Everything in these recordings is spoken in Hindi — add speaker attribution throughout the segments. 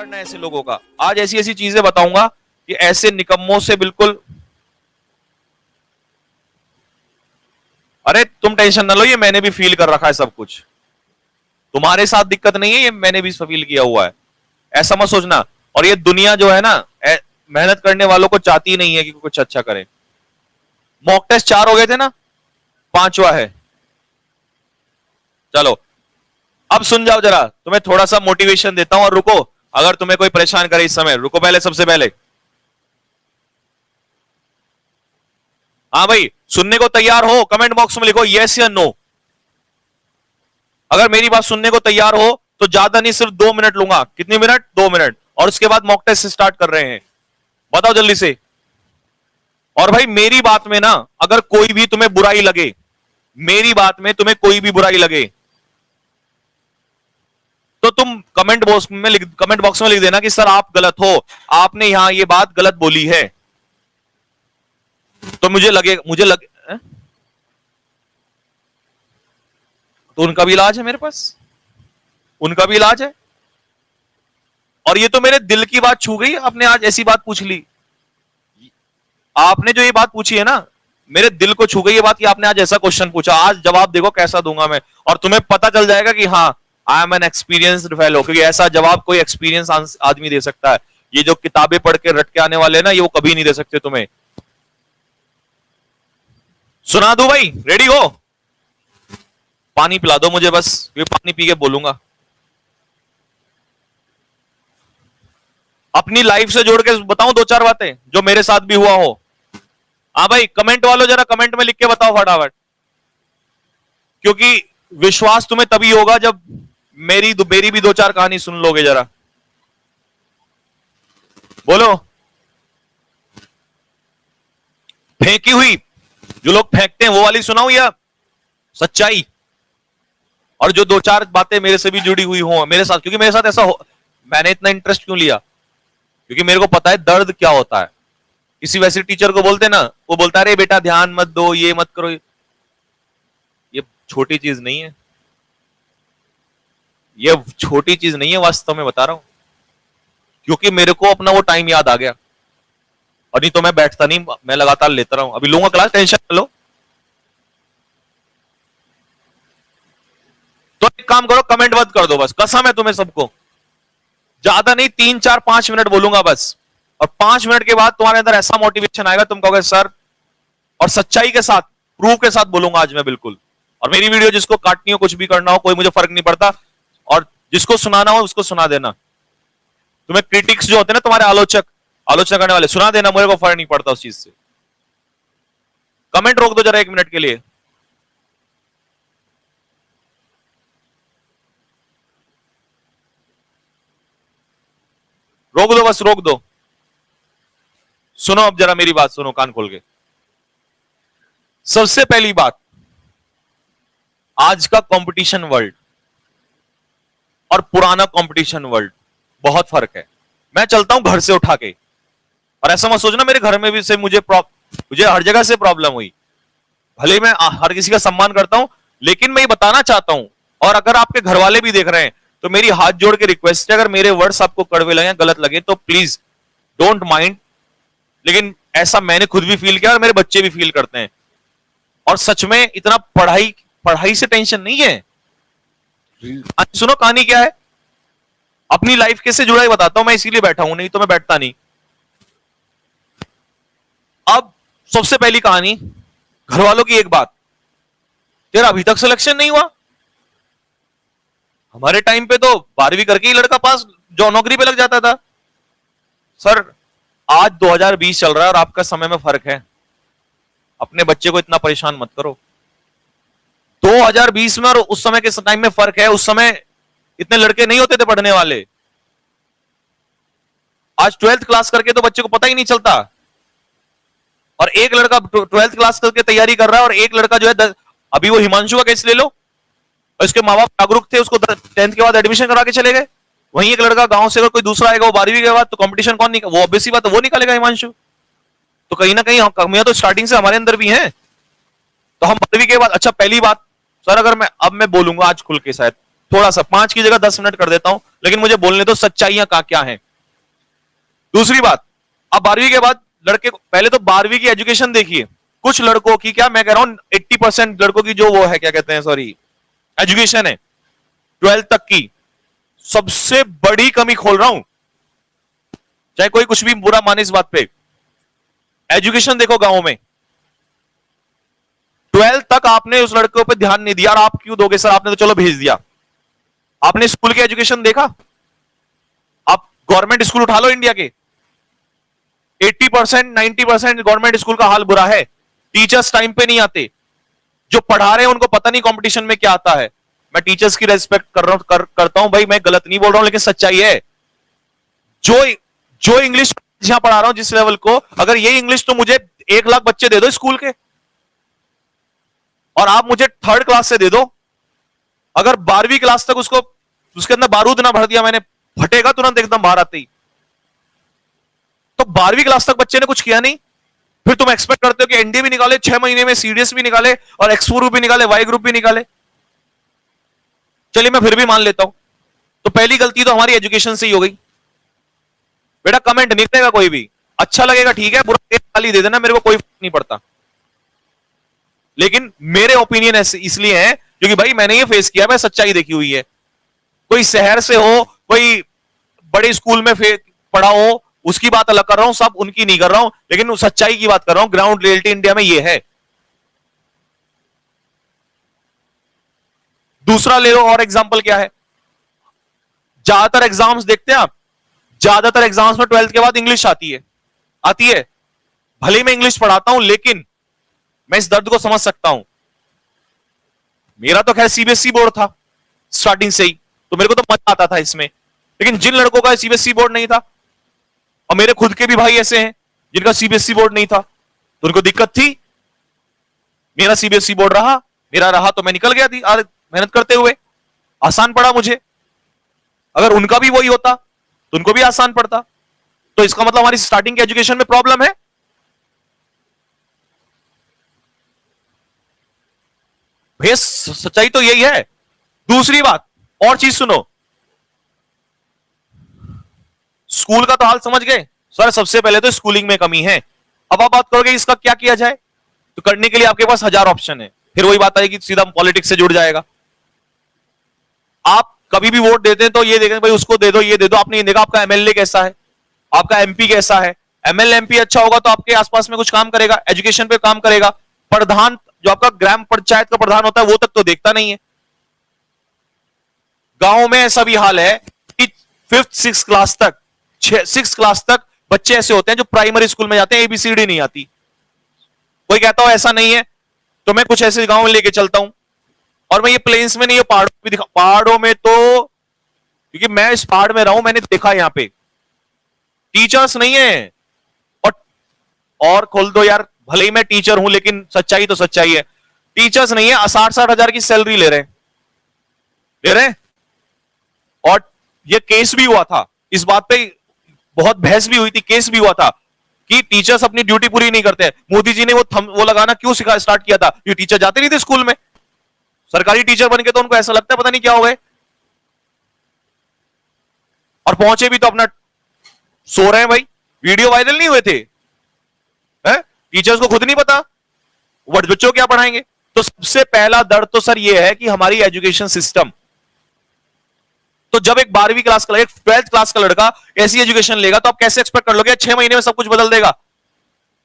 Speaker 1: करना है ऐसे लोगों का। आज ऐसी ऐसी चीजें बताऊंगा कि ऐसे निकम्मों से बिल्कुल, अरे तुम टेंशन ना लो, ये मैंने भी फील कर रखा है सब कुछ। तुम्हारे साथ दिक्कत नहीं है, ये मैंने भी फील किया हुआ है, ऐसा मत सोचना। और ये दुनिया जो है ना, मेहनत करने वालों को चाहती नहीं है कि कुछ अच्छा करे। मॉक टेस्ट 4 हो गए थे ना, 5वां है। चलो अब सुन जाओ जरा, तुम्हें थोड़ा सा मोटिवेशन देता हूं। और रुको, अगर तुम्हें कोई परेशान करे इस समय, रुको पहले, सबसे पहले हाँ भाई, सुनने को तैयार हो कमेंट बॉक्स में लिखो यस या नो। अगर मेरी बात सुनने को तैयार हो तो ज्यादा नहीं, सिर्फ 2 मिनट लूंगा। कितनी मिनट? 2 मिनट। और उसके बाद मॉक टेस्ट स्टार्ट कर रहे हैं। बताओ जल्दी से। और भाई मेरी बात में ना अगर कोई भी तुम्हें बुराई लगे, मेरी बात में तुम्हें कोई भी बुराई लगे, तो तुम कमेंट बॉक्स में लिख देना कि सर आप गलत हो, आपने यहां ये बात गलत बोली है। तो मुझे लगे तो उनका भी इलाज है मेरे पास, उनका भी इलाज है। और ये तो मेरे दिल की बात छू गई, आपने आज ऐसी बात पूछ ली। आपने जो ये बात पूछी है ना, मेरे दिल को छू गई ये बात कि आपने आज ऐसा क्वेश्चन पूछा। आज जवाब देखो कैसा दूंगा मैं, और तुम्हें पता चल जाएगा कि हाँ I am N experienced fellow, क्योंकि ऐसा जवाब कोई एक्सपीरियंस आदमी दे सकता है। ये जो किताबें पढ़ के रट के आने वाले ना, ये वो कभी नहीं दे सकते तुम्हें। सुना दूं भाई? रेडी हो? पानी पिला दो मुझे बस, ये पानी पी के बोलूंगा। अपनी लाइफ से जोड़ के बताऊं 2-4 बातें जो मेरे साथ भी हुआ हो। हाँ भाई, कमेंट वालों जरा कमेंट में लिख के बताओ फटाफट, क्योंकि विश्वास तुम्हें तभी होगा जब मेरी भी 2-4 कहानी सुन लोगे। जरा बोलो। फेंकी हुई, जो लोग फेंकते हैं वो वाली सुनाऊं या सच्चाई? और जो 2-4 बातें मेरे से भी जुड़ी हुई हो मेरे साथ, क्योंकि मेरे साथ ऐसा हो, मैंने इतना इंटरेस्ट क्यों लिया? क्योंकि मेरे को पता है दर्द क्या होता है। किसी वैसे टीचर को बोलते ना, वो बोलता है अरे बेटा ध्यान मत दो, ये मत करो। ये छोटी चीज नहीं है, ये छोटी चीज नहीं है, वास्तव में बता रहा हूं। क्योंकि मेरे को अपना वो टाइम याद आ गया, और नहीं तो मैं बैठता नहीं, मैं लगातार लेता रहा हूं। अभी लूंगा क्लास, टेंशन न लो। तो एक काम करो, कमेंट मत कर दो बस, कसम है तुम्हें सबको। ज्यादा नहीं, 3-4-5 मिनट बोलूंगा बस, और 5 मिनट के बाद तुम्हारे अंदर ऐसा मोटिवेशन आएगा, तुम कहोगे सर, और सच्चाई के साथ, प्रूफ के साथ बोलूंगा आज मैं बिल्कुल। और मेरी वीडियो जिसको काटनी हो, कुछ भी करना हो, कोई मुझे फर्क नहीं पड़ता। और जिसको सुनाना हो उसको सुना देना। तुम्हें क्रिटिक्स जो होते हैं ना, तुम्हारे आलोचना करने वाले, सुना देना, मुझे को फर्क नहीं पड़ता उस चीज से। कमेंट रोक दो जरा 1 मिनट के लिए। रोक दो बस, रोक दो। सुनो अब जरा मेरी बात सुनो कान खोल के। सबसे पहली बात, आज का कंपटीशन वर्ल्ड और पुराना कंपटीशन वर्ल्ड बहुत फर्क है। मैं चलता हूं घर से उठा के, और ऐसा मत सोचना मेरे घर में भी से मुझे हर जगह से प्रॉब्लम हुई। भले मैं हर किसी का सम्मान करता हूं, लेकिन मैं ये बताना चाहता हूं, और अगर आपके घर वाले भी देख रहे हैं तो मेरी हाथ जोड़ के रिक्वेस्ट है, अगर मेरे वर्ड्स आपको कड़वे लगे, गलत लगे, तो प्लीज डोंट माइंड। लेकिन ऐसा मैंने खुद भी फील किया और मेरे बच्चे भी फील करते हैं। और सच में इतना पढ़ाई से टेंशन नहीं है। सुनो कहानी क्या है, अपनी लाइफ कैसे जुड़ा है बताता हूं मैं, इसीलिए बैठा हूं, नहीं तो मैं बैठता नहीं। अब सबसे पहली कहानी, घर वालों की एक बात, तेरा अभी तक सिलेक्शन नहीं हुआ। हमारे टाइम पे तो 12वीं करके ही लड़का पास जो नौकरी पे लग जाता था। सर आज 2020 चल रहा है और आपका समय में फर्क है। अपने बच्चे को इतना परेशान मत करो। 2020 में और उस समय के टाइम में फर्क है। उस समय इतने लड़के नहीं होते थे पढ़ने वाले। आज 12th क्लास करके तो बच्चे को पता ही नहीं चलता। और एक लड़का 12th क्लास करके तैयारी कर रहा है, और एक लड़का जो है अभी वो हिमांशु का केस ले लो, और इसके माँ बाप जागरूक थे, उसको 10th के बाद एडमिशन करा के चले गए। वहीं एक लड़का गांव से अगर कोई दूसरा आएगा वो 12वीं के बाद, तो कंपटीशन कौन निकाल, वो ऑब्वियस बात है वो निकालेगा हिमांशु। तो कहीं ना कहीं कमियां तो स्टार्टिंग से हमारे अंदर भी हैं। तो हम 12वीं के बाद, अच्छा पहली बात सर, अगर मैं बोलूंगा आज खुल के, शायद थोड़ा सा 5 की जगह 10 मिनट कर देता हूं, लेकिन मुझे बोलने दो सच्चाइयां क्या है। दूसरी बात, अब 12वीं के बाद लड़के को, पहले तो 12वीं की एजुकेशन देखिए, कुछ लड़कों की, क्या मैं कह रहा हूं 80% लड़कों की जो वो है, क्या कहते हैं, सॉरी, एजुकेशन है 12th तक की, सबसे बड़ी कमी खोल रहा हूं, चाहे कोई कुछ भी बुरा माने इस बात पे। एजुकेशन देखो गांव में, 12th तक आपने उस लड़के पे ध्यान नहीं दिया, और आप क्यों दोगे सर, आपने तो चलो भेज दिया। आपने स्कूल के एजुकेशन देखा? आप गवर्नमेंट स्कूल उठा लो इंडिया के, 80% 90% गवर्नमेंट स्कूल का हाल बुरा है। टीचर्स टाइम पे नहीं आते, जो पढ़ा रहे हैं उनको पता नहीं कंपटीशन में क्या आता है। मैं टीचर्स की रेस्पेक्ट कर रहा हूं, करता हूं भाई, मैं गलत नहीं बोल रहा हूं, लेकिन सच्चाई है। जो जो इंग्लिश जहां पढ़ा रहा हूं जिस लेवल को, अगर ये इंग्लिश तो मुझे 1 लाख बच्चे दे दो स्कूल के, और आप मुझे 3rd क्लास से दे दो, अगर 12वीं क्लास तक उसको, उसके अंदर बारूद ना भर दिया मैंने, फटेगा तुरंत एकदम बाहर आते ही। तो 12वीं क्लास तक बच्चे ने कुछ किया नहीं, फिर तुम एक्सपेक्ट करते हो कि एनडीए भी निकाले 6 महीने में, सीडीएस भी निकाले, और एक्सपो ग्रुप भी निकाले, वाई ग्रुप भी निकाले। चलिए मैं फिर भी मान लेता हूं, तो पहली गलती तो हमारी एजुकेशन से ही हो गई। बेटा कमेंट नहीं करेगा कोई भी, अच्छा लगेगा ठीक है, बुरा गाली दे देना, मेरे को कोई फर्क नहीं पड़ता, लेकिन मेरे ओपिनियन ऐसे इसलिए है क्योंकि भाई मैंने ये फेस किया, मैं सच्चाई देखी हुई है। कोई शहर से हो, कोई बड़े स्कूल में पढ़ा हो, उसकी बात अलग कर रहा हूं, सब उनकी नहीं कर रहा हूं, लेकिन सच्चाई की बात कर रहा हूं। ग्राउंड रियलिटी इंडिया में ये है। दूसरा ले लो, और एग्जांपल क्या है, ज्यादातर एग्जाम्स देखते हैं आप, ज्यादातर एग्जाम्स में 12th के बाद इंग्लिश आती है, आती है। भले ही मैं इंग्लिश पढ़ाता हूं, लेकिन मैं इस दर्द को समझ सकता हूं। मेरा तो खैर सीबीएसई बोर्ड था स्टार्टिंग से ही, तो मेरे को तो मजा आता था इसमें, लेकिन जिन लड़कों का सीबीएसई बोर्ड नहीं था, और मेरे खुद के भी भाई ऐसे हैं जिनका सीबीएसई बोर्ड नहीं था, तो उनको दिक्कत थी। मेरा सीबीएसई बोर्ड रहा, मेरा रहा तो मैं निकल गया थी मेहनत करते हुए, आसान पड़ा मुझे। अगर उनका भी वही होता तो उनको भी आसान पड़ता। तो इसका मतलब हमारी स्टार्टिंग के एजुकेशन में प्रॉब्लम है। भैया सच्चाई तो यही है। दूसरी बात, और चीज सुनो, स्कूल का तो हाल समझ गए सर, सबसे पहले तो स्कूलिंग में कमी है। अब आप बात करोगे इसका क्या किया जाए, तो करने के लिए आपके पास 1000 ऑप्शन है। फिर वही बात आएगी, सीधा पॉलिटिक्स से जुड़ जाएगा। आप कभी भी वोट देते हैं तो ये देखें भाई उसको दे दो, ये दे दो, आपने ये देखा आपका एमएलए कैसा है, आपका एमपी कैसा है। एमएलए एमपी अच्छा होगा तो आपके आसपास में कुछ काम करेगा, एजुकेशन पे काम करेगा। प्रधान, जो आपका ग्राम पंचायत का प्रधान होता है, वो तक तो देखता नहीं है। गांव में ऐसा भी हाल है कि 5th 6th क्लास तक, 6th क्लास तक बच्चे ऐसे होते हैं जो प्राइमरी स्कूल में जाते हैं, एबीसीडी नहीं आती। कोई कहता हो ऐसा नहीं है, तो मैं कुछ ऐसे गांव में लेके चलता हूं, और मैं ये प्लेन्स में नहीं, ये पहाड़ों में दिखा। पहाड़ों में तो, क्योंकि मैं इस पहाड़ में रहा हूं, मैंने देखा यहां पे टीचर्स नहीं है। और खोल दो यार, भले ही मैं टीचर हूं, लेकिन सच्चाई तो सच्चाई है, टीचर्स नहीं है। 60-60 हजार की सैलरी ले रहे हैं। और ये केस भी हुआ था, इस बात पे बहुत बहस भी हुई थी, केस भी हुआ था कि टीचर्स अपनी ड्यूटी पूरी नहीं करते। मोदी जी ने वो लगाना क्यों स्टार्ट किया था, ये टीचर जाते नहीं थे स्कूल में। सरकारी टीचर बन के तो उनको ऐसा लगता है पता नहीं क्या हो गए, और पहुंचे भी तो अपना सो रहे हैं भाई। वीडियो वायरल नहीं हुए थे, टीचर्स को खुद नहीं पता वो बच्चों क्या पढ़ाएंगे। तो सबसे पहला दर्द तो सर ये है कि हमारी एजुकेशन सिस्टम। तो जब एक 12वीं क्लास का, एक 12th क्लास का लड़का ऐसी एजुकेशन लेगा, तो आप कैसे एक्सपेक्ट कर लोगे 6 महीने में सब कुछ बदल देगा।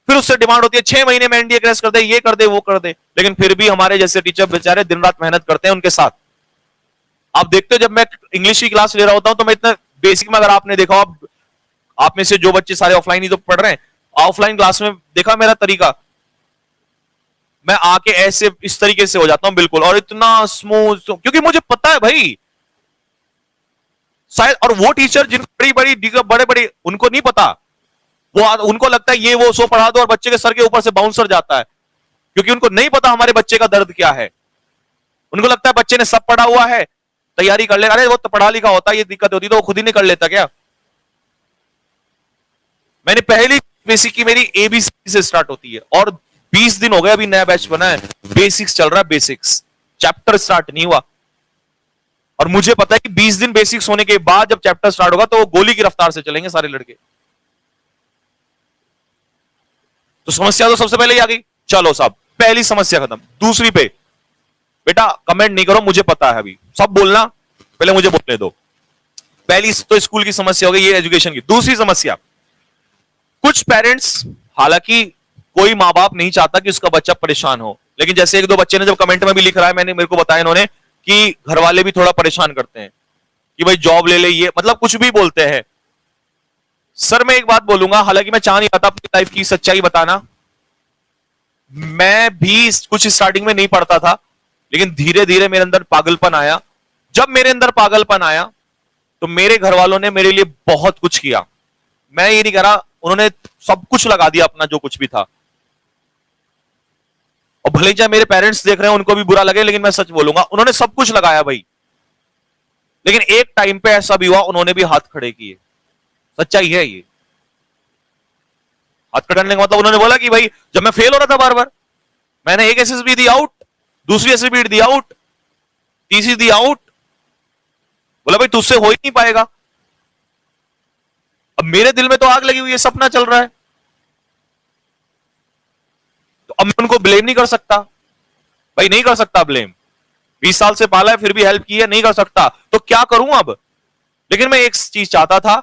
Speaker 1: फिर उससे डिमांड होती है 6 महीने में एनडीए क्रैश कर दे, ये कर दे, वो कर दे। लेकिन फिर भी हमारे जैसे टीचर बेचारे दिन रात मेहनत करते हैं उनके साथ। आप देखते हो, जब मैं इंग्लिश की क्लास ले रहा होता हूं, तो मैं इतना बेसिक में, अगर आपने देखा, आप में से जो बच्चे सारे ऑफलाइन ही तो पढ़ रहे हैं, ऑफलाइन क्लास में देखा मेरा तरीका, मैं आके ऐसे इस तरीके से हो जाता हूं बिल्कुल, और इतना स्मूथ, क्योंकि मुझे पता है भाई शायद। और वो टीचर जिन बड़े बड़े उनको नहीं पता, वो उनको लगता है ये वो सो पढ़ा दो और बच्चे के सर के ऊपर से बाउंसर जाता है, क्योंकि उनको नहीं पता हमारे बच्चे का दर्द क्या है। उनको लगता है बच्चे ने सब पढ़ा हुआ है, तैयारी कर लेगा, अरे वो तो पढ़ा लिखा होता, ये दिक्कत होती तो वो खुद ही नहीं कर लेता क्या। मैंने पहली बेसिक की मेरी एबीसी से स्टार्ट होती है, और 20 दिन हो गए, अभी नया बैच बना है, बेसिक्स चल रहा है, बेसिक्स चैप्टर स्टार्ट नहीं हुआ। और मुझे पता है कि 20 दिन बेसिक्स होने के बाद जब चैप्टर स्टार्ट होगा तो वो गोली की रफ्तार से चलेंगे सारे लड़के। तो समस्या तो सबसे पहले ही आ गई। चलो साहब, पहली समस्या खत्म। दूसरी पे, बेटा कमेंट नहीं करो, मुझे पता है, अभी सब बोलना, पहले मुझे बोलने दो। पहली तो स्कूल की समस्या हो गई, ये एजुकेशन की। दूसरी समस्या, कुछ पेरेंट्स, हालांकि कोई माँ बाप नहीं चाहता कि उसका बच्चा परेशान हो, लेकिन जैसे एक दो बच्चे ने जब कमेंट में भी लिख रहा है, मैंने, मेरे को बताया इन्होंने कि घर वाले भी थोड़ा परेशान करते हैं कि भाई जॉब ले ले, ये मतलब कुछ भी बोलते हैं। सर मैं एक बात बोलूंगा, हालांकि मैं चाह नहीं पाता अपनी लाइफ की सच्चाई बताना, मैं भी कुछ स्टार्टिंग में नहीं पढ़ता था, लेकिन धीरे धीरे मेरे अंदर पागलपन आया। जब मेरे अंदर पागलपन आया तो मेरे घर वालों ने मेरे लिए बहुत कुछ किया। मैं ये नहीं कह रहा, उन्होंने सब कुछ लगा दिया अपना जो कुछ भी था। और भले ही चाहे मेरे पेरेंट्स देख रहे हैं उनको भी बुरा लगे, लेकिन मैं सच बोलूंगा, उन्होंने सब कुछ लगाया भाई। लेकिन एक टाइम पे ऐसा भी हुआ, उन्होंने भी हाथ खड़े किए। सच्चाई है ये। हाथ खड़े करने का मतलब, उन्होंने बोला कि भाई जब मैं फेल हो रहा था बार बार, मैंने एक एसएसबी दी आउट, दूसरी एसएसबी दी आउट, तीसरी दी आउट, बोला भाई तुझसे हो ही नहीं पाएगा। अब मेरे दिल में तो आग लगी हुई है, सपना चल रहा है, तो अब मैं उनको ब्लेम नहीं कर सकता भाई, नहीं कर सकता ब्लेम। 20 साल से पाला है, फिर भी हेल्प की है, नहीं कर सकता, तो क्या करूं अब। लेकिन मैं एक चीज चाहता था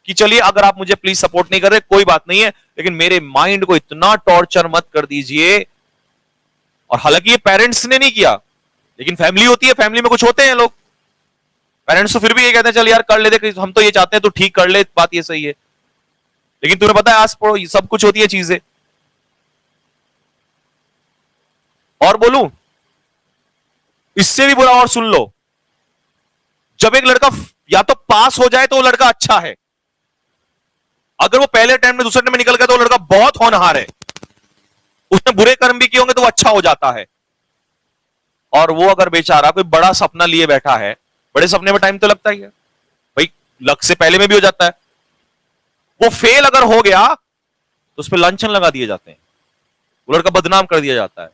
Speaker 1: कि चलिए अगर आप मुझे प्लीज सपोर्ट नहीं कर रहे कोई बात नहीं है, लेकिन मेरे माइंड को इतना टॉर्चर मत कर दीजिए। और हालांकि ये पेरेंट्स ने नहीं किया, लेकिन फैमिली होती है, फैमिली में कुछ होते हैं लोग, पेरेंट्स तो फिर भी ये कहते हैं चल यार कर लेते, हम तो ये चाहते हैं तो ठीक कर ले, बात ये सही है। लेकिन तुम्हें पता है आस पड़ोस सब कुछ होती है चीजें। और बोलूं, इससे भी बुरा और सुन लो, जब एक लड़का या तो पास हो जाए तो वो लड़का अच्छा है, अगर वो पहले अटेम्प्ट में दूसरे अटेम्प्ट में निकल गया तो वो लड़का बहुत होनहार है, उसने बुरे कर्म भी किए होंगे तो वो अच्छा हो जाता है। और वो अगर बेचारा कोई बड़ा सपना लिए बैठा है, बड़े सपने में टाइम तो लगता ही है भाई, लक से पहले में भी हो जाता है, वो फेल अगर हो गया तो उस पर लांछन लगा दिए जाते हैं, वो लड़का बदनाम कर दिया जाता है,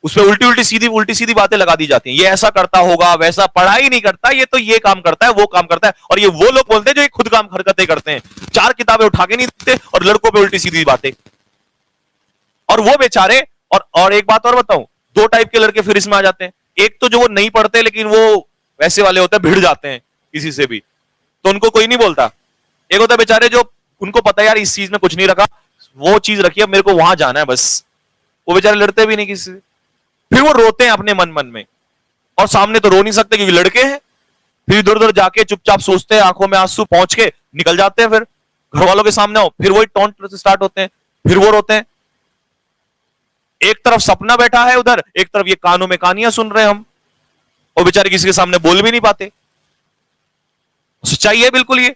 Speaker 1: उस पर उल्टी सीधी बातें लगा दी जाती हैं, ये ऐसा करता होगा, वैसा, पढ़ाई नहीं करता, ये तो ये काम करता है, वो काम करता है। और ये वो लोग बोलते हैं जो ये खुद काम हरकतें करते हैं, 4 किताबें उठा के नहीं देते और लड़कों पे उल्टी सीधी बातें। और वो बेचारे, और एक बात और बताऊं, 2 टाइप के लड़के फिर इसमें आ जाते हैं। एक तो जो वो नहीं पढ़ते लेकिन वो वैसे वाले होते हैं, भिड़ जाते हैं किसी से भी, तो उनको कोई नहीं बोलता। एक होता है बेचारे जो उनको पता है यार इस चीज में कुछ नहीं रखा, वो चीज रखी है, मेरे को वहां जाना है बस, वो बेचारे लड़ते भी नहीं किसी से, फिर वो रोते हैं अपने मन मन में, और सामने तो रो नहीं सकते क्योंकि लड़के हैं, फिर इधर उधर जाके चुपचाप सोचते हैं, आंखों में आंसू पहुंच के निकल जाते हैं, फिर घर वालों के सामने हो, फिर वही टॉन्ट स्टार्ट होते हैं, फिर वो रोते हैं। एक तरफ सपना बैठा है उधर, एक तरफ ये कानों में कहानियां सुन रहे हैं हम, और बेचारे किसी के सामने बोल भी नहीं पाते। सच्चाई है बिल्कुल ये।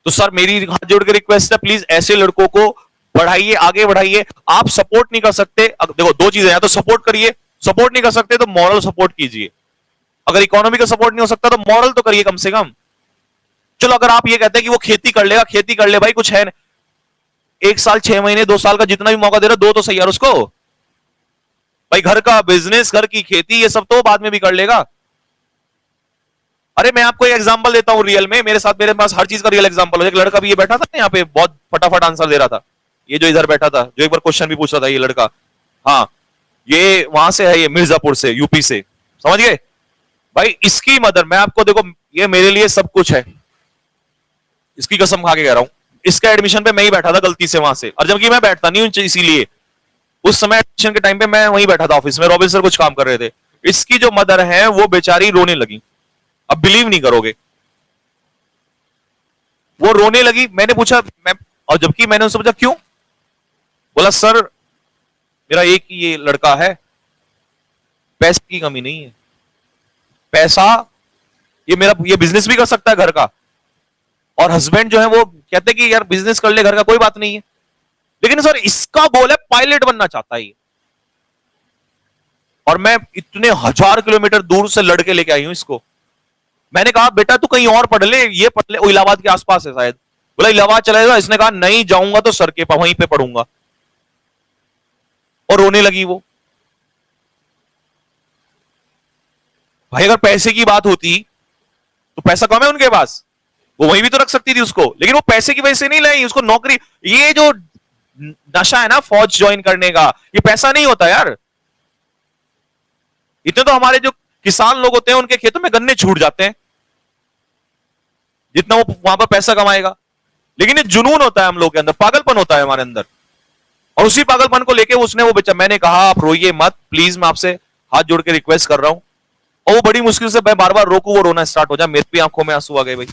Speaker 1: तो सर मेरी हाथ जोड़ के रिक्वेस्ट है, प्लीज ऐसे लड़कों को बढ़ाइए, आगे बढ़ाइए। आप सपोर्ट नहीं कर सकते, देखो 2 चीजें, या तो सपोर्ट करिए, सपोर्ट नहीं कर सकते तो मॉरल सपोर्ट कीजिए। अगर इकोनॉमी का सपोर्ट नहीं हो सकता तो मॉरल तो करिए कम से कम। चलो अगर आप ये कहते हैं कि वो खेती कर लेगा, खेती कर ले भाई, कुछ है 1 साल 6 महीने 2 साल का जितना भी मौका दे रहा, दो तो सही यार उसको भाई, घर का बिजनेस, घर की खेती, ये सब तो बाद में भी कर लेगा। अरे मैं आपको एक एग्जांपल देता हूं रियल में, मेरे साथ, मेरे पास हर चीज का रियल एग्जांपल है। एक लड़का भी ये बैठा था ना यहाँ पे, बहुत फटाफट आंसर दे रहा था, ये जो इधर बैठा था, जो एक बार क्वेश्चन भी पूछ रहा था, ये लड़का, हाँ ये वहां से है, ये मिर्जापुर से, यूपी से, समझ गए भाई। इसकी मदर, मैं आपको देखो, ये मेरे लिए सब कुछ है, इसकी कसम खा के कह रहा हूं, इसका एडमिशन पे मैं ही बैठा था गलती से वहां से, और जबकि मैं बैठता नहीं हूं, इसीलिए उस समय एडमिशन के टाइम पे मैं वहीं बैठा था ऑफिस में, रॉबिन सर कुछ काम कर रहे थे। इसकी जो मदर है वो बेचारी रोने लगी, अब बिलीव नहीं करोगे, वो रोने लगी। मैंने पूछा, मैं, और जबकि मैंने उनसे पूछा क्यों, बोला सर मेरा एक ही ये लड़का है, पैसे की कमी नहीं है, पैसा ये मेरा, ये बिजनेस भी कर सकता है घर का, और हस्बैंड जो है वो कहते कि यार बिजनेस कर ले घर का, कोई बात नहीं है, लेकिन सर इसका बोल है पायलट बनना चाहता है, और मैं इतने 1000 किलोमीटर दूर से लड़के लेके आई हूं इसको। मैंने कहा बेटा तू कहीं और पढ़ ले, ये पढ़ ले, वो इलाहाबाद के आसपास है शायद, बोला इलाहाबाद चला जाएगा, इसने कहा नहीं जाऊंगा तो सर के वहीं पे पढ़ूंगा, और रोने लगी वो। भाई अगर पैसे की बात होती तो पैसा कम है उनके पास, वो वहीं भी तो रख सकती थी उसको, लेकिन वो पैसे की वजह से नहीं लाई उसको नौकरी। ये जो नशा है ना फौज ज्वाइन करने का, ये पैसा नहीं होता यार। इतने तो हमारे जो किसान लोग होते हैं उनके खेतों में गन्ने छूट जाते हैं, जितना वो वहां पर पैसा कमाएगा। लेकिन ये जुनून होता है हम लोग के अंदर, पागलपन होता है हमारे अंदर, और उसी पागलपन को लेके उसने वो बेचा। मैंने कहा आप रोइए मत प्लीज, मैं आपसे हाथ जोड़ के रिक्वेस्ट कर रहा हूं। और वो बड़ी मुश्किल से मैं बार बार रोकू, वो रोना स्टार्ट हो जाए, मेरे भी आंखों में आंसू आ गए भाई।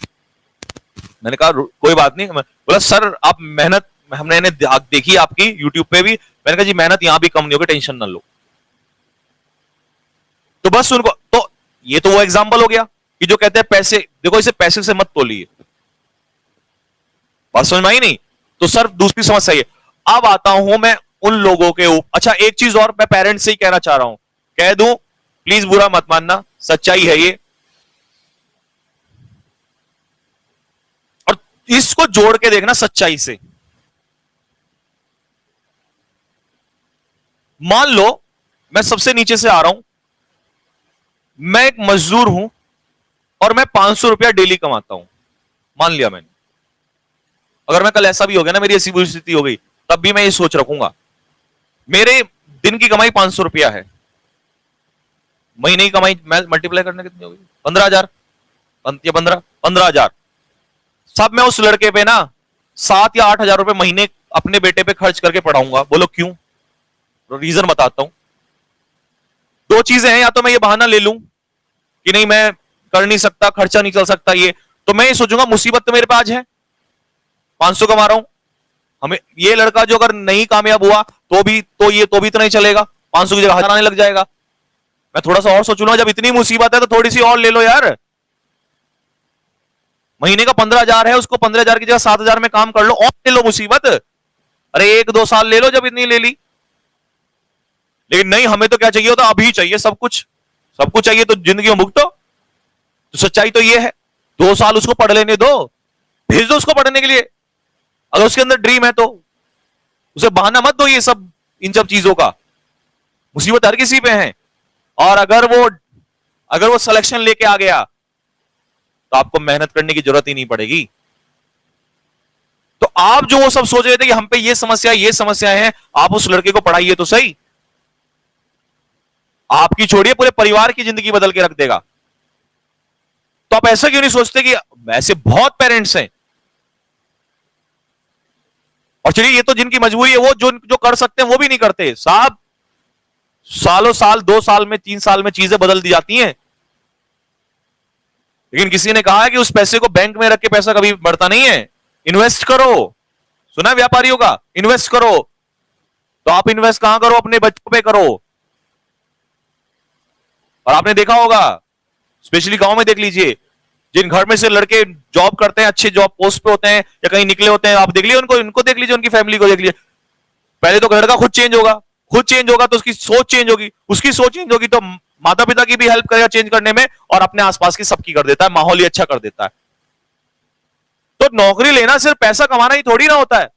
Speaker 1: मैंने कहा कोई बात नहीं, बोला सर आप मेहनत हमने देखी आपकी यूट्यूब पे भी। मैंने कहा जी मेहनत यहां भी कम नहीं होगी, टेंशन ना लो। तो बस उनको तो ये तो वो एग्जाम्पल हो गया कि जो कहते हैं पैसे, देखो इसे पैसे से मत तोलिए। बात समझ में आई नहीं? तो सर दूसरी समस्या ये। अब आता हूं मैं उन लोगों के ऊपर। अच्छा एक चीज और मैं पेरेंट्स से ही कहना चाह रहा हूं, कह दूं प्लीज बुरा मत मानना, सच्चाई है ये। और इसको जोड़ के देखना सच्चाई से। मान लो मैं सबसे नीचे से आ रहा हूं, मैं एक मजदूर हूं और मैं 500 रुपया डेली कमाता हूं। मान लिया मैंने, अगर मैं कल ऐसा भी हो गया ना, मेरी ऐसी बुरी स्थिति हो गई, तब भी मैं ये सोच रखूंगा मेरे दिन की कमाई 500 रुपया है, महीने की कमाई मैं मल्टीप्लाई करने कितनी होगी, 15,000 या 15,000। सब मैं उस लड़के पे ना 7 या 8,000 रुपए महीने अपने बेटे पे खर्च करके पढ़ाऊंगा। बोलो क्यों? रीजन बताता हूं। दो चीजें हैं, या तो मैं ये बहाना ले लूं कि नहीं मैं कर नहीं सकता, खर्चा नहीं चल सकता, ये तो मैं ये सोचूंगा मुसीबत तो मेरे पे आज है, 500 कमा रहा हूं, हमें ये लड़का जो अगर नहीं कामयाब हुआ तो भी तो नहीं चलेगा, 500 की जगह 1000 आने लग जाएगा। मैं थोड़ा सा और सोचूंगा, जब इतनी मुसीबत है तो थोड़ी सी और ले लो यार। महीने का 15,000 है, उसको 15,000 की जगह 7,000 में काम कर लो और ले लो मुसीबत। अरे 1-2 साल ले लो जब इतनी ले ली। लेकिन नहीं, हमें तो क्या चाहिए होता, अभी चाहिए सब कुछ, सब कुछ चाहिए तो जिंदगी में भुगतो। तो सच्चाई तो ये है, 2 साल उसको पढ़ लेने दो, भेज दो उसको पढ़ने के लिए। अगर उसके अंदर ड्रीम है तो उसे बहाना मत दो ये सब, इन सब चीजों का। मुसीबत हर किसी पे है, और अगर वो सिलेक्शन लेके आ गया तो आपको मेहनत करने की जरूरत ही नहीं पड़ेगी। तो आप जो वो सब सोच रहे थे कि हम पे ये समस्या है, आप उस लड़के को पढ़ाइए तो सही, आपकी छोड़िए पूरे परिवार की जिंदगी बदल के रख देगा। तो आप ऐसा क्यों नहीं सोचते कि ऐसे बहुत पेरेंट्स हैं, और चलिए ये तो जिनकी मजबूरी है, वो जो कर सकते हैं वो भी नहीं करते साहब। सालों साल, 2 साल में 3 साल में चीजें बदल दी जाती हैं। लेकिन किसी ने कहा है कि उस पैसे को बैंक में रख के पैसा कभी बढ़ता नहीं है, इन्वेस्ट करो। सुना है व्यापारियों का, इन्वेस्ट करो। तो आप इन्वेस्ट कहां करो? अपने बच्चों पे करो। और आपने देखा होगा, स्पेशली गांव में देख लीजिए, जिन घर में से लड़के जॉब करते हैं, अच्छे जॉब पोस्ट पे होते हैं या कहीं निकले होते हैं, आप देख लीजिए उनको देख लीजिए, उनकी फैमिली को देख लीजिए। पहले तो लड़का खुद चेंज होगा तो उसकी सोच चेंज होगी, उसकी सोच चेंज होगी तो माता पिता की भी हेल्प करेगा चेंज करने में, और अपने आसपास की सबकी कर देता है, माहौल ही अच्छा कर देता है। तो नौकरी लेना सिर्फ पैसा कमाना ही थोड़ी ना होता है।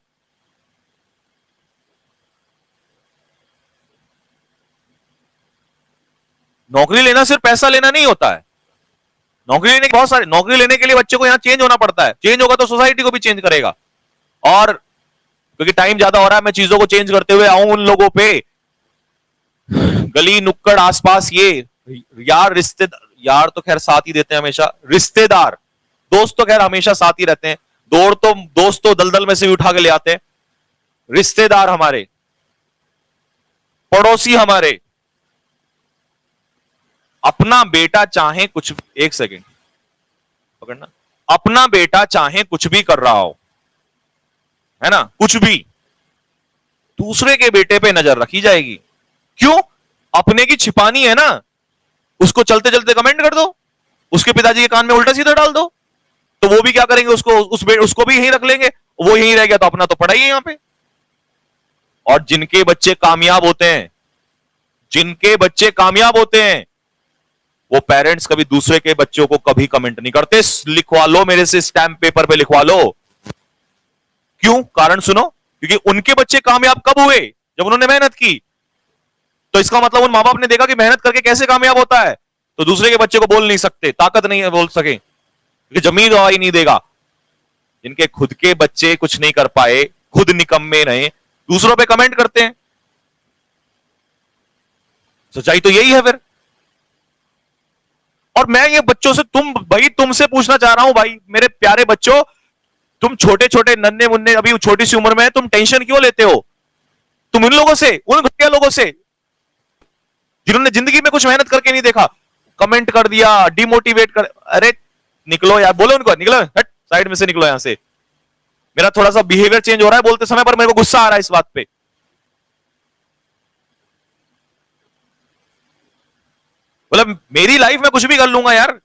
Speaker 1: नौकरी लेना सिर्फ पैसा लेना नहीं होता है। नौकरी लेने के बहुत सारे, नौकरी लेने के लिए बच्चे को यहां चेंज होना पड़ता है, चेंज होगा तो सोसाइटी को भी चेंज करेगा। और क्योंकि टाइम ज्यादा हो रहा है, मैं चीजों को चेंज करते हुए आऊं उन लोगों पे, गली नुक्कड़ आसपास ये यार, रिश्तेदार, यार तो खैर साथ ही देते हैं हमेशा, रिश्तेदार दोस्त तो खैर हमेशा साथ ही रहते हैं, दोस्त तो दलदल में से भी उठा के ले आते हैं। रिश्तेदार हमारे, पड़ोसी हमारे, अपना बेटा चाहे कुछ, एक सेकेंड पकड़ना, अपना बेटा चाहे कुछ भी कर रहा हो, है ना, कुछ भी, दूसरे के बेटे पे नजर रखी जाएगी। क्यों? अपने की छिपानी है ना, उसको चलते चलते कमेंट कर दो, उसके पिताजी के कान में उल्टा सीधा डाल दो, तो वो भी क्या करेंगे, उसको भी यहीं रख लेंगे, वो यहीं रह गया तो अपना तो पड़ा ही है यहां पे। और जिनके बच्चे कामयाब होते हैं वो पेरेंट्स कभी दूसरे के बच्चों को कभी कमेंट नहीं करते। लिखवा लो मेरे से, स्टैंप पेपर पे लिखवा लो। क्यों? कारण सुनो, क्योंकि उनके बच्चे कामयाब कब हुए? जब उन्होंने मेहनत की। तो इसका मतलब उन मां बाप ने देखा कि मेहनत करके कैसे कामयाब होता है, तो दूसरे के बच्चे को बोल नहीं सकते, ताकत नहीं है बोल सके, क्योंकि जमीन गवाही नहीं देगा। जिनके खुद के बच्चे कुछ नहीं कर पाए, खुद निकम्मे रहे, दूसरों पे कमेंट करते हैं। सच्चाई तो यही है फिर। और मैं ये बच्चों से, तुमसे पूछना चाह रहा हूं भाई, मेरे प्यारे बच्चों, तुम छोटे छोटे नन्हे मुन्ने अभी छोटी सी उम्र में, तुम टेंशन क्यों लेते हो? तुम उन लोगों से, उन घटिया लोगों से जिन्होंने जिंदगी में कुछ मेहनत करके नहीं देखा, कमेंट कर दिया, डिमोटिवेट कर, अरे निकलो यार, बोलो उनको निकलो, हट साइड में से निकलो यहां से। मेरा थोड़ा सा बिहेवियर चेंज हो रहा है बोलते समय, पर मेरे को गुस्सा आ रहा है इस बात पे। मतलब मेरी लाइफ में कुछ भी कर लूंगा यार,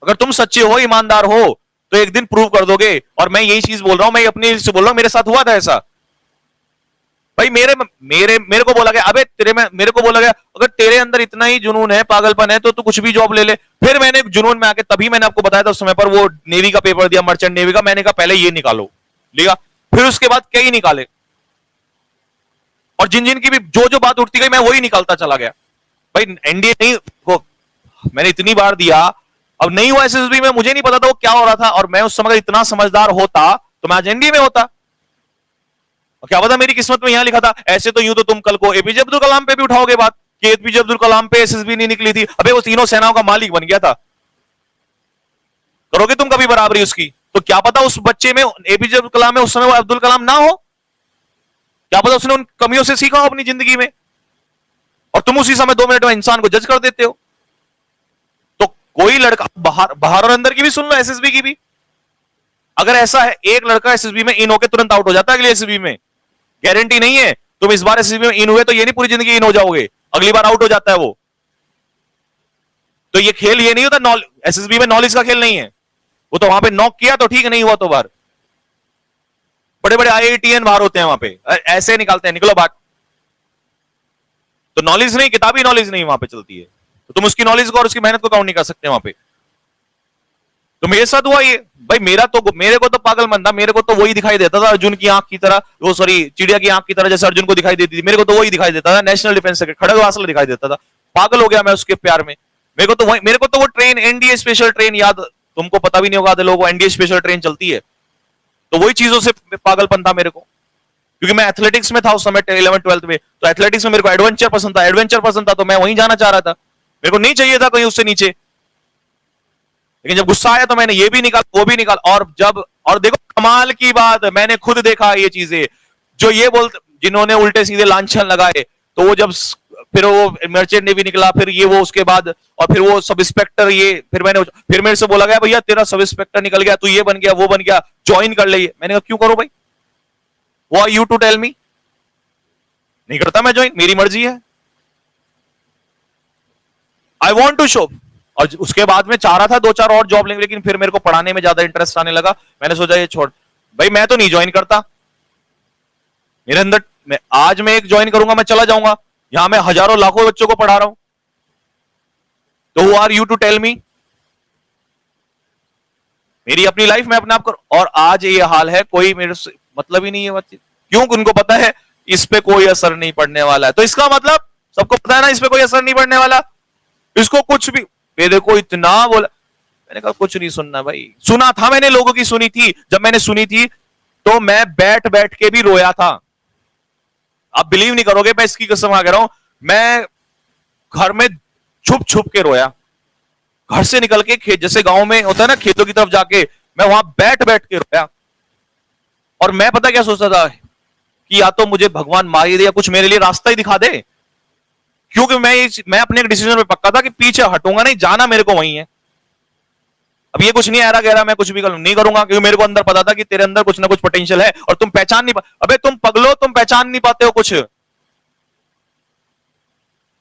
Speaker 1: अगर तुम सच्चे हो, ईमानदार हो, तो एक दिन प्रूव कर दोगे। और मैं यही चीज बोल रहा हूं, मैं अपने से बोल रहा हूं, मेरे साथ हुआ था ऐसा भाई। मेरे मेरे मेरे को बोला गया, अबे मेरे को बोला गया, अगर तेरे अंदर इतना ही जुनून है, पागलपन है, तो तू कुछ भी जॉब ले ले। फिर मैंने जुनून में आके, तभी मैंने आपको बताया था उस समय पर, वो नेवी का पेपर दिया, मर्चेंट नेवी का। मैंने कहा पहले ये निकालो, लिया, फिर उसके बाद कई निकाले, और जिन जिन की भी जो जो बात उठती गई, मैं वही निकालता चला गया भाई। एनडीए नहीं वो मैंने इतनी बार दिया, अब नहीं हुआ एसएसबी में, मुझे नहीं पता था वो क्या हो रहा था, और मैं उस समय इतना समझदार होता तो मैं आज एनडीए में होता। और क्या पता मेरी किस्मत में यहां लिखा था। ऐसे तो यूं तो तुम कल को एपीजे अब्दुल कलाम पे भी उठाओगे बात कि एपीजे अब्दुल कलाम पे एसएसबी नहीं निकली थी, अबे वो तीनों सेनाओं का मालिक बन गया था। करोगे तुम कभी बराबरी उसकी? तो क्या पता उस बच्चे में, एपीजे अब्दुल कलाम में उस समय वो अब्दुल कलाम ना हो, क्या पता उसने उन कमियों से सीखा हो अपनी जिंदगी में, और तुम उसी समय 2 मिनट में इंसान को जज कर देते हो। तो कोई लड़का बाहर और अंदर की भी सुन लो, एसएसबी की भी, अगर ऐसा है एक लड़का एसएसबी में इन होकर तुरंत आउट हो जाता है अगले एसएसबी में, गारंटी नहीं है तुम इस बार एसएसबी में इन हुए तो ये नहीं पूरी जिंदगी इन हो जाओगे, अगली बार आउट हो जाता है वो। तो ये खेल ये नहीं होता, एसएसबी में नॉलेज का खेल नहीं है। वो तो वहां पे नॉक किया तो ठीक, नहीं हुआ तो बाहर। बड़े बड़े आईआईटीएन बाहर होते हैं वहां पे, ऐसे निकालते हैं, निकलो बाहर। तो नॉलेज नहीं, किताबी नॉलेज नहीं वहां पे चलती है, तो तुम उसकी नॉलेज को और उसकी मेहनत को काउंट नहीं कर सकते वहां पे। तो मेरे साथ हुआ ये भाई, मेरे को तो पागल मन था, मेरे को तो वही दिखाई देता था अर्जुन की आंख की तरह, वो सॉरी चिड़िया की आंख की तरह, जैसे अर्जुन को दिखाई देती थी, मेरे को तो वही दिखाई देता था, नेशनल डिफेंस सेक्रेटरी खड़गवासला दिखाई देता था। पागल हो गया मैं उसके प्यार में। मेरे को तो वो ट्रेन, एनडीए स्पेशल ट्रेन, याद तुमको पता भी नहीं होगा आधे लोगों को, एनडीए स्पेशल ट्रेन चलती है, तो वही चीजों से पागलपन था मेरे को, क्योंकि मैं एथलेटिक्स में था उस समय 11th-12th में। तो एथलेटिक्स में मेरे को एडवेंचर पसंद था, तो मैं वहीं जाना चाह रहा था, मेरे को नहीं चाहिए था कहीं उससे नीचे। लेकिन जब गुस्सा आया तो मैंने ये भी निकाल, वो भी निकाल, और देखो कमाल की बात, मैंने खुद देखा ये चीजें, जो ये बोलते, जिन्होंने उल्टे सीधे लांछन लगाए, तो वो जब फिर वो मर्चेंट नेवी निकला, फिर ये वो उसके बाद, और फिर वो सब इंस्पेक्टर, ये फिर मेरे से बोला गया भैया तेरा सब इंस्पेक्टर निकल गया, तू ये बन गया वो बन गया, ज्वाइन कर ले। मैंने कहा क्यों करो भाई, वो यू टू टेल मी, नहीं करता मैं ज्वाइन, मेरी मर्जी है, आई वॉन्ट टू शो। और उसके बाद में चाह रहा था 2-4 और जॉब लेंगे, लेकिन फिर मेरे को पढ़ाने में ज्यादा इंटरेस्ट आने लगा, मैंने सोचा ये छोड़ भाई, मैं तो नहीं ज्वाइन करता। मेरे अंदर आज मैं एक ज्वाइन करूंगा, मैं चला जाऊंगा, यहां मैं हजारों लाखों बच्चों को पढ़ा रहा हूं, तो who are you to tell me. मेरी अपनी लाइफ में अपने आप कर, और आज ये हाल है, कोई मेरे से मतलब ही नहीं है बातचीत, क्यों? उनको पता है इस पे कोई असर नहीं पड़ने वाला है, तो इसका मतलब सबको पता है ना, इस पे कोई असर नहीं पड़ने वाला, इसको कुछ भी, देखो इतना बोला, मैंने कहा कुछ नहीं सुनना भाई। सुना था मैंने, लोगों की सुनी थी, जब मैंने सुनी थी तो मैं बैठ बैठ के भी रोया था। आप बिलीव नहीं करोगे, मैं इसकी कसम खा रहा हूं, मैं घर में छुप छुप के रोया, घर से निकल के खेत, जैसे गांव में होता है ना खेतों की तरफ जाके, मैं वहां बैठ बैठ के रोया। और मैं पता क्या सोचता था कि या तो मुझे भगवान मार ही दे या कुछ मेरे लिए रास्ता ही दिखा दे, क्योंकि मैं अपने एक डिसीजन पे पक्का था कि पीछे हटूंगा नहीं, जाना मेरे को वही है। अब ये कुछ नहीं आ रहा मैं कुछ भी नहीं करूंगा, क्योंकि मेरे को अंदर पता था कि तेरे अंदर कुछ ना कुछ पोटेंशियल है, और तुम पहचान नहीं अबे तुम पगलो, तुम पहचान नहीं पाते हो कुछ।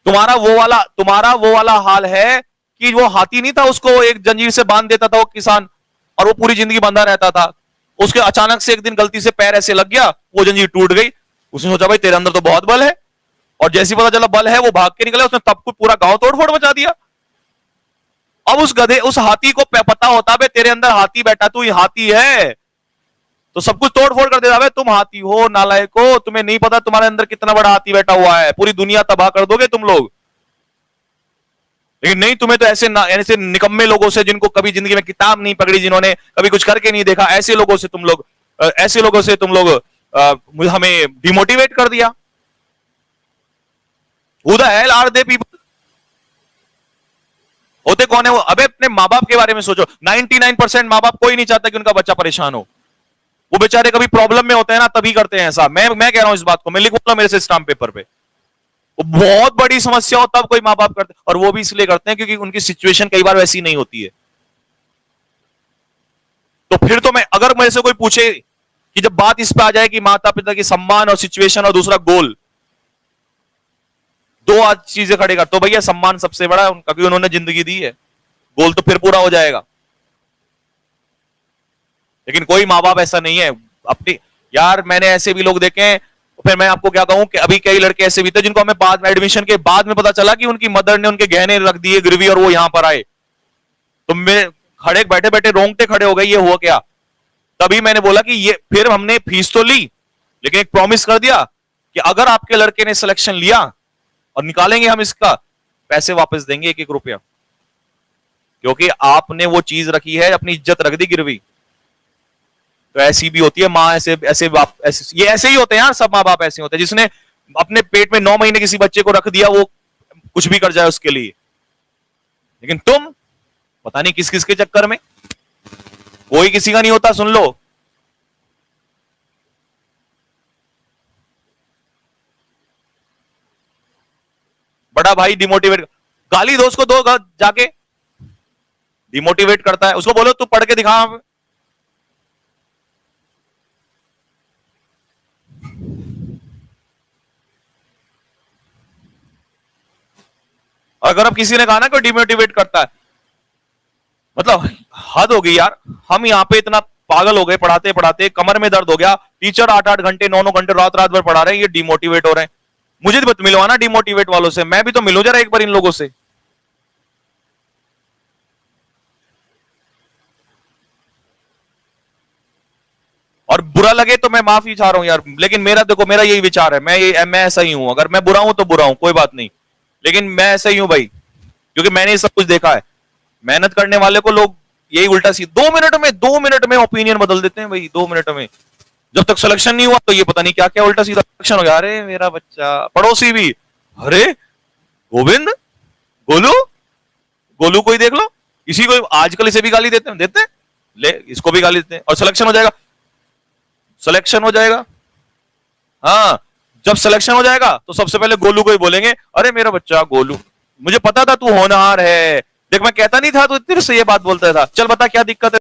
Speaker 1: तुम्हारा वो वाला हाल है कि वो हाथी नहीं था, उसको एक जंजीर से बांध देता था वो किसान, और वो पूरी जिंदगी बंधा रहता था। उसके अचानक से एक दिन गलती से पैर ऐसे लग गया, वो जंजीर टूट गई। उसने सोचा भाई तेरे अंदर तो बहुत बल है, और जैसी पता चला बल है, वो भाग के निकले, उसने तब को पूरा गांव तोड़-फोड़ मचा दिया। अब उस हाथी को पता होता है तेरे अंदर हाथी बैठा, तू ही हाथी है, तो सब कुछ तोड़-फोड़ कर देता है, तुम हाथी हो, नालायक हो, तुम्हें नहीं पता तुम्हारे अंदर कितना बड़ा हाथी बैठा हुआ है, पूरी दुनिया तबाह कर दोगे तुम लोग। लेकिन नहीं, तुम्हें तो ऐसे निकम्मे लोगों से, जिनको कभी जिंदगी में किताब नहीं पकड़ी, जिन्होंने कभी कुछ करके नहीं देखा, ऐसे लोगों से तुम लोग हमें डिमोटिवेट कर दिया। Who the hell are they people? होते कौन है वो? अबे अपने माँ बाप के बारे में सोचो। 99% माँ बाप कोई नहीं चाहता कि उनका बच्चा परेशान हो। वो बेचारे कभी प्रॉब्लम में होते हैं ना, तभी करते हैं ऐसा। मैं कह रहा हूं इस बात को, मैं लिखूंगा मेरे से स्टाम्प पेपर पे। वो बहुत बड़ी समस्या हो तब कोई माँ बाप करते हैं, और वो भी इसलिए करते हैं क्योंकि उनकी सिचुएशन कई बार वैसी नहीं होती है। तो फिर तो मैं, अगर मेरे से कोई पूछे कि जब बात इस पे आ जाए कि माता पिता की सम्मान और सिचुएशन और दूसरा गोल, दो आज चीजें खड़े कर, तो भैया सम्मान सबसे बड़ा है उनका, क्योंकि उन्होंने जिंदगी दी है। गोल तो फिर पूरा हो जाएगा। लेकिन कोई माँ बाप ऐसा नहीं है अपनी। यार मैंने ऐसे भी लोग देखे हैं, फिर मैं आपको क्या कहूं कि अभी कई लड़के ऐसे भी थे जिनको हमें बाद में, एडमिशन के बाद में पता चला कि उनकी मदर ने उनके गहने रख दिए गिरवी और वो यहां पर आए। तो मैं खड़े बैठे बैठे रोंगटे खड़े हो गए, ये हुआ क्या? तभी मैंने बोला कि ये, फिर हमने फीस तो ली, लेकिन एक प्रॉमिस कर दिया कि अगर आपके लड़के ने सिलेक्शन लिया और निकालेंगे हम इसका, पैसे वापस देंगे एक एक रुपया, क्योंकि आपने वो चीज रखी है, अपनी इज्जत रख दी गिरवी। तो ऐसी भी होती है माँ, ऐसे ऐसे बाप, ये ऐसे ही होते हैं यार, सब माँ बाप ऐसे होते हैं। जिसने अपने पेट में 9 महीने किसी बच्चे को रख दिया, वो कुछ भी कर जाए उसके लिए। लेकिन तुम पता नहीं किस किस के चक्कर में, कोई किसी का नहीं होता, सुन लो। बड़ा भाई डिमोटिवेट, गाली दो उसको, दो जाके, डिमोटिवेट करता है उसको, बोलो तू पढ़ के दिखा। अगर अब किसी ने कहा ना कोई डिमोटिवेट करता है, मतलब हद हो गई यार। हम यहाँ पे इतना पागल हो गए, पढ़ाते पढ़ाते कमर में दर्द हो गया। टीचर 8-8 घंटे 9-9 घंटे रात रात भर पढ़ा रहे हैं, ये डिमोटिवेट हो रहे हैं। मुझे तो मिलवाना डिमोटिवेट वालों से, मैं भी तो मिलूं जरा एक बार इन लोगों से। और बुरा लगे तो मैं माफी चाह रहा हूं यार, लेकिन मेरा देखो, मेरा यही विचार है, मैं ऐसा ही हूं। अगर मैं बुरा हूं तो बुरा हूं, कोई बात नहीं, लेकिन मैं ऐसा ही हूं भाई, क्योंकि मैंने ये सब कुछ देखा है। मेहनत करने वाले को लोग यही उल्टा सी 2 मिनट में ओपिनियन बदल देते हैं भाई, 2 मिनट में। जब तक सिलेक्शन नहीं हुआ तो ये पता नहीं क्या क्या उल्टा सीधा सिलेक्शन हो गया। अरे मेरा बच्चा, पड़ोसी भी, अरे गोविंद, गोलू, गोलू को ही देख लो, इसी को आजकल इसे भी गाली देते हैं, ले इसको भी गाली देते हैं, और सिलेक्शन हो जाएगा, सिलेक्शन हो जाएगा। हाँ, जब सिलेक्शन हो जाएगा तो सबसे पहले गोलू को ही बोलेंगे, अरे मेरा बच्चा गोलू, मुझे पता था तू होनहार है, देख मैं कहता नहीं था, तो तेरे से ये बात बोलता था, चल बता क्या दिक्कत है।